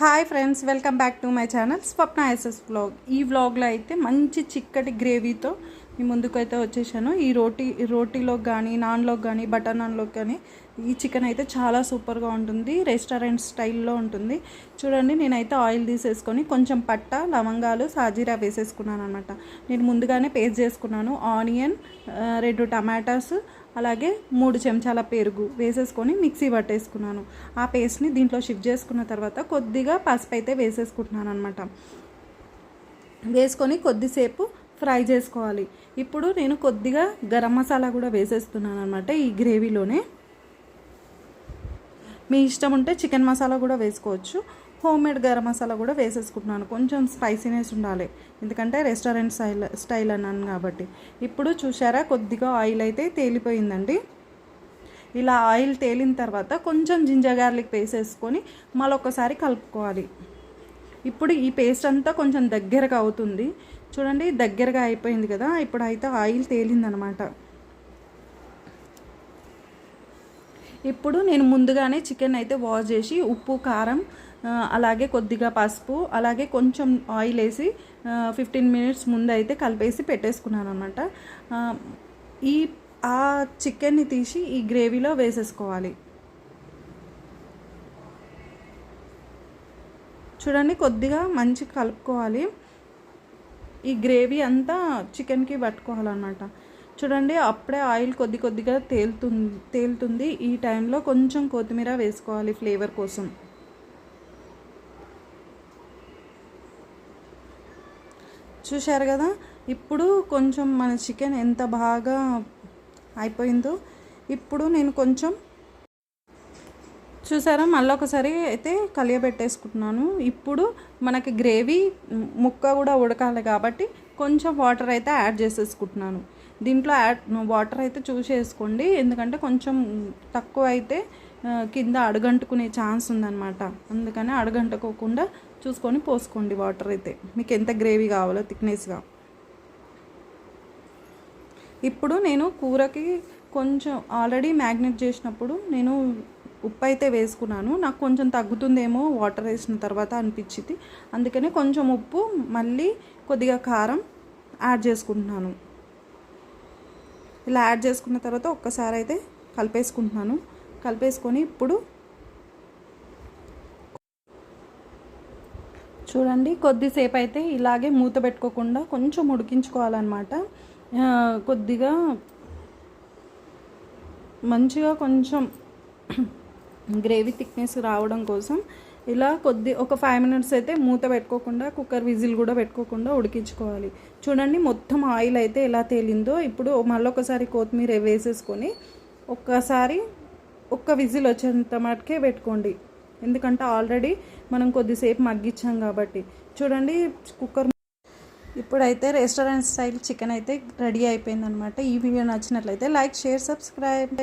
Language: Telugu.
Hi friends, welcome back to my channel Swapna SS vlog. ఈ వ్లాగ్లో అయితే మంచి చిక్కటి గ్రేవీతో మీ ముందుకైతే వచ్చేసాను. ఈ రోటీలోకి కానీ, నాన్లోకి కానీ, బటర్ నాన్లోకి కానీ ఈ చికెన్ అయితే చాలా సూపర్గా ఉంటుంది. రెస్టారెంట్ స్టైల్లో ఉంటుంది. చూడండి, నేనైతే ఆయిల్ తీసేసుకొని కొంచెం పట్ట, లవంగాలు, సాజీరా వేసేసుకున్నాను అనమాట. నేను ముందుగానే పేస్ట్ చేసుకున్నాను. ఆనియన్, 2 టమాటాస్, అలాగే 3 చెంచాల పెరుగు వేసేసుకొని మిక్సీ పట్టేసుకున్నాను. ఆ పేస్ట్ని దీంట్లో షిఫ్ట్ చేసుకున్న తర్వాత కొద్దిగా పసుపు అయితే వేసేసుకుంటున్నాను అనమాట. వేసుకొని కొద్దిసేపు ఫ్రై చేసుకోవాలి. ఇప్పుడు నేను కొద్దిగా గరం మసాలా కూడా వేసేస్తున్నాను అనమాట ఈ గ్రేవీలోనే. మీ ఇష్టం ఉంటే చికెన్ మసాలా కూడా వేసుకోవచ్చు. హోమ్మేడ్ గరం మసాలా కూడా వేసేసుకుంటున్నాను. కొంచెం స్పైసీనెస్ ఉండాలి, ఎందుకంటే రెస్టారెంట్ స్టైల్ అన్నాను కాబట్టి. ఇప్పుడు చూసారా, కొద్దిగా ఆయిల్ అయితే తేలిపోయిందండి. ఇలా ఆయిల్ తేలిన తర్వాత కొంచెం జింజర్ గార్లిక్ వేసేసుకొని మళ్ళొకసారి కలుపుకోవాలి. ఇప్పుడు ఈ పేస్ట్ అంతా కొంచెం దగ్గరగా అవుతుంది. చూడండి, దగ్గరగా అయిపోయింది కదా. ఇప్పుడు అయితే ఆయిల్ తేలిందనమాట. ఇప్పుడు నేను ముందుగానే చికెన్ అయితే వాష్ చేసి ఉప్పు, కారం, అలాగే కొద్దిగా పసుపు, అలాగే కొంచెం ఆయిల్ వేసి 15 మినిట్స్ ముందు అయితే కలిపేసి పెట్టేసుకున్నాను అనమాట. ఆ చికెన్ని తీసి ఈ గ్రేవీలో వేసేసుకోవాలి. చూడండి, కొద్దిగా మంచిగా కలుపుకోవాలి. ఈ గ్రేవీ అంతా చికెన్కి పట్టుకోవాలన్నమాట. చూడండి, అప్పుడే ఆయిల్ కొద్దిగా తేలుతుంది. ఈ టైంలో కొంచెం కొత్తిమీర వేసుకోవాలి ఫ్లేవర్ కోసం. చూశారు కదా, ఇప్పుడు కొంచెం మన చికెన్ ఎంత బాగా అయిపోయిందో. ఇప్పుడు నేను కొంచెం చూసారా, మళ్ళీ ఒకసారి అయితే కలియబెట్టేసుకుంటున్నాను. ఇప్పుడు మనకి గ్రేవీ ముక్క కూడా ఉడకాలి కాబట్టి కొంచెం వాటర్ అయితే యాడ్ చేసేసుకుంటున్నాను. దీంట్లో వాటర్ అయితే చూసేసుకోండి, ఎందుకంటే కొంచెం తక్కువ అయితే కింద అడుగంటుకునే ఛాన్స్ ఉందన్నమాట. అందుకని అడుగంటుకోకుండా చూసుకొని పోసుకోండి వాటర్ అయితే, మీకు ఎంత గ్రేవీ కావాలో థిక్నెస్గా. ఇప్పుడు నేను కూరకి కొంచెం ఆల్రెడీ మ్యాగ్నేట్ చేసినప్పుడు నేను ఉప్పు అయితే వేసుకున్నాను. నాకు కొంచెం తగ్గుతుందేమో వాటర్ వేసిన తర్వాత అనిపించింది. అందుకనే కొంచెం ఉప్పు, మళ్ళీ కొద్దిగా కారం యాడ్ చేసుకుంటున్నాను. ఇలా యాడ్ చేసుకున్న తర్వాత ఒక్కసారి అయితే కలిపేసుకుంటున్నాను. కలిపేసుకొని ఇప్పుడు చూడండి, కొద్దిసేపు అయితే ఇలాగే మూత పెట్టుకోకుండా కొంచెం ఉడికించుకోవాలన్నమాట. కొద్దిగా మంచిగా కొంచెం గ్రేవీ థిక్నెస్ రావడం కోసం ఇలా ఒక 5 మినిట్స్ అయితే మూత పెట్టుకోకుండా, కుక్కర్ విజిల్ కూడా పెట్టుకోకుండా ఉడికించుకోవాలి. చూడండి, మొత్తం ఆయిల్ అయితే ఎలా తేలిందో. ఇప్పుడు మళ్ళొకసారి కొత్తిమీర వేసేసుకొని ఒక్కసారి ఒక్క విజిల్ వచ్చేంత మటుకే పెట్టుకోండి, ఎందుకంటే ఆల్రెడీ మనం కొద్దిసేపు మగ్గించాం కాబట్టి. చూడండి, కుక్కర్ ఇప్పుడైతే రెస్టారెంట్ స్టైల్ చికెన్ అయితే రెడీ అయిపోయిందనమాట. ఈ వీడియో నచ్చినట్లయితే లైక్, షేర్, సబ్స్క్రైబ్.